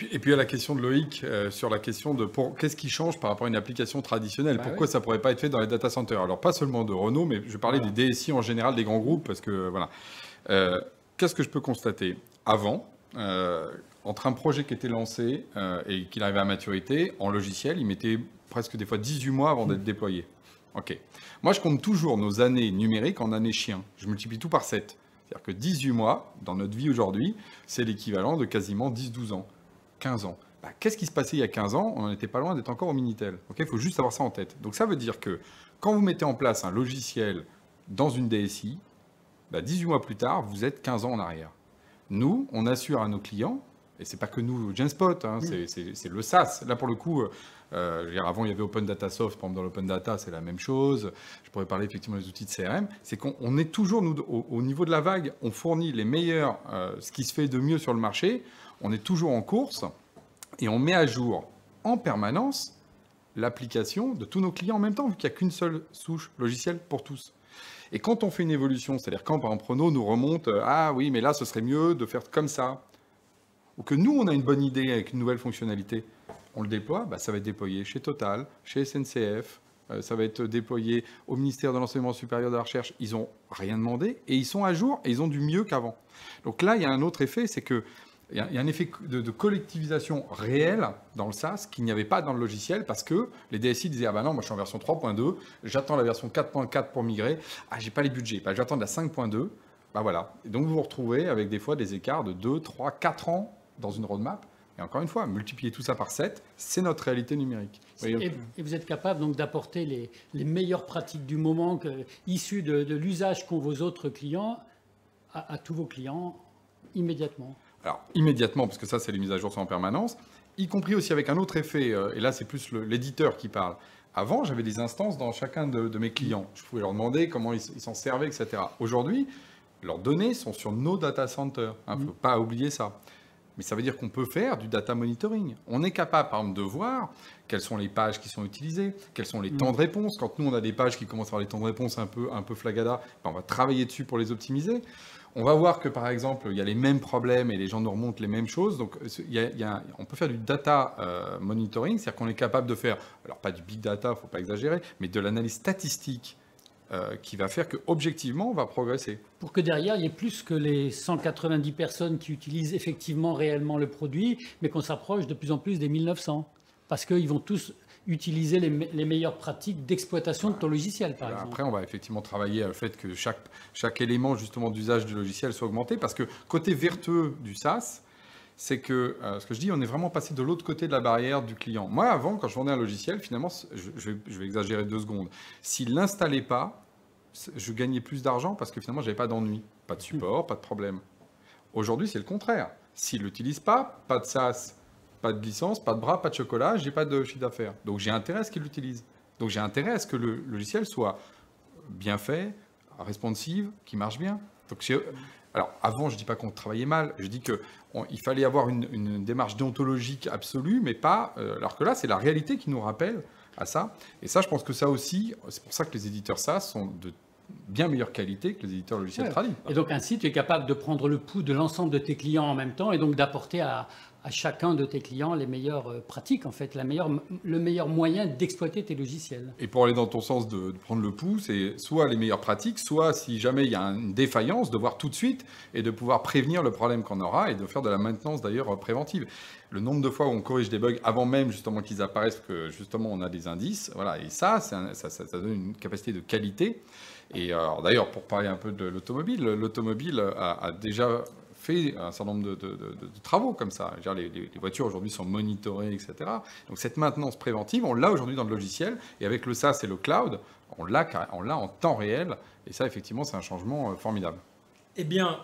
et puis il y a la question de Loïc sur la question de qu'est-ce qui change par rapport à une application traditionnelle. Pourquoi ça ne pourrait pas être fait dans les data centers? Alors, pas seulement de Renault, mais je parlais des DSI en général, des grands groupes, parce que voilà. Qu'est-ce que je peux constater? Avant, entre un projet qui était lancé et qu'il arrivait à maturité, en logiciel, il mettait presque des fois 18 mois avant d'être déployé. OK. Moi, je compte toujours nos années numériques en années chiens. Je multiplie tout par 7. C'est-à-dire que 18 mois, dans notre vie aujourd'hui, c'est l'équivalent de quasiment 10-12 ans, 15 ans. Bah, qu'est-ce qui se passait il y a 15 ans? On n'en était pas loin d'être encore au Minitel. Il faut juste avoir ça en tête. Donc ça veut dire que quand vous mettez en place un logiciel dans une DSI, 18 mois plus tard, vous êtes 15 ans en arrière. Nous, on assure à nos clients, et c'est pas que nous, Genspot, hein, c'est le SaaS. Là, pour le coup, avant, il y avait Open Data Soft, par exemple, dans l'Open Data, c'est la même chose. Je pourrais parler effectivement des outils de CRM. C'est qu'on est toujours, nous, au niveau de la vague, on fournit les meilleurs, ce qui se fait de mieux sur le marché. On est toujours en course et on met à jour en permanence l'application de tous nos clients en même temps, vu qu'il n'y a qu'une seule souche logicielle pour tous. Et quand on fait une évolution, c'est-à-dire quand, par exemple, Renault nous remonte « Ah oui, mais là, ce serait mieux de faire comme ça », ou que nous, on a une bonne idée avec une nouvelle fonctionnalité, on le déploie, ça va être déployé chez Total, chez SNCF, ça va être déployé au ministère de l'Enseignement supérieur de la Recherche. Ils n'ont rien demandé et ils sont à jour et ils ont du mieux qu'avant. Donc là, il y a un autre effet, c'est que il y a un effet de collectivisation réelle dans le SaaS qu'il n'y avait pas dans le logiciel parce que les DSI disaient « Ah ben non, moi je suis en version 3.2, j'attends la version 4.4 pour migrer. Ah, j'ai pas les budgets, j'attends de la 5.2. » Voilà. Et donc vous vous retrouvez avec des fois des écarts de 2, 3, 4 ans dans une roadmap. Et encore une fois, multiplier tout ça par 7, c'est notre réalité numérique. Et vous êtes capable donc d'apporter les meilleures pratiques du moment issues de l'usage qu'ont vos autres clients à tous vos clients immédiatement? Alors, immédiatement, parce que ça, c'est les mises à jour sont en permanence, y compris aussi avec un autre effet, et là, c'est plus l'éditeur qui parle. Avant, j'avais des instances dans chacun de mes clients. Je pouvais leur demander comment ils s'en servaient, etc. Aujourd'hui, leurs données sont sur nos data centers. Il ne faut pas oublier ça. Mais ça veut dire qu'on peut faire du data monitoring. On est capable, par exemple, de voir quelles sont les pages qui sont utilisées, quels sont les temps de réponse. Quand nous, on a des pages qui commencent à avoir des temps de réponse un peu flagada, on va travailler dessus pour les optimiser. On va voir que, par exemple, il y a les mêmes problèmes et les gens nous remontent les mêmes choses. Donc, on peut faire du data monitoring, c'est-à-dire qu'on est capable de faire, alors pas du big data, il ne faut pas exagérer, mais de l'analyse statistique qui va faire qu'objectivement, on va progresser. Pour que derrière, il y ait plus que les 190 personnes qui utilisent effectivement réellement le produit, mais qu'on s'approche de plus en plus des 1900. Parce qu'ils vont tous utiliser les meilleures pratiques d'exploitation de ton logiciel, par exemple. Après, on va effectivement travailler à le fait que chaque élément justement d'usage du logiciel soit augmenté, parce que côté vertueux du SaaS, c'est que, ce que je dis, on est vraiment passé de l'autre côté de la barrière du client. Moi, avant, quand je vendais un logiciel, finalement, je vais exagérer 2 secondes, s'il ne l'installait pas, je gagnais plus d'argent parce que finalement, je n'avais pas d'ennui, pas de support, pas de problème. Aujourd'hui, c'est le contraire. S'il ne l'utilise pas, pas de SaaS, pas de licence, pas de bras, pas de chocolat, j'ai pas de chiffre d'affaires. Donc j'ai intérêt à ce qu'il l'utilise. Donc j'ai intérêt à ce que le logiciel soit bien fait, responsive, qui marche bien. Donc alors avant, je dis pas qu'on travaillait mal, je dis qu'il fallait avoir une démarche déontologique absolue, mais pas. Alors que là, c'est la réalité qui nous rappelle à ça. Et ça, je pense que ça aussi, c'est pour ça que les éditeurs SaaS sont de bien meilleure qualité que les éditeurs logiciels tradis. Et donc ainsi, tu es capable de prendre le pouls de l'ensemble de tes clients en même temps et donc d'apporter à chacun de tes clients les meilleures pratiques, en fait, le meilleur moyen d'exploiter tes logiciels. Et pour aller dans ton sens de prendre le pouls, c'est soit les meilleures pratiques, soit si jamais il y a une défaillance, de voir tout de suite et de pouvoir prévenir le problème qu'on aura et de faire de la maintenance d'ailleurs préventive. Le nombre de fois où on corrige des bugs avant même justement qu'ils apparaissent, que justement on a des indices, voilà, et ça donne une capacité de qualité. Et d'ailleurs, pour parler un peu de l'automobile, l'automobile a déjà fait un certain nombre de travaux comme ça. Je veux dire, les voitures aujourd'hui sont monitorées, etc. Donc cette maintenance préventive, on l'a aujourd'hui dans le logiciel, et avec le SaaS et le cloud, on l'a en temps réel, et ça effectivement c'est un changement formidable. Eh bien,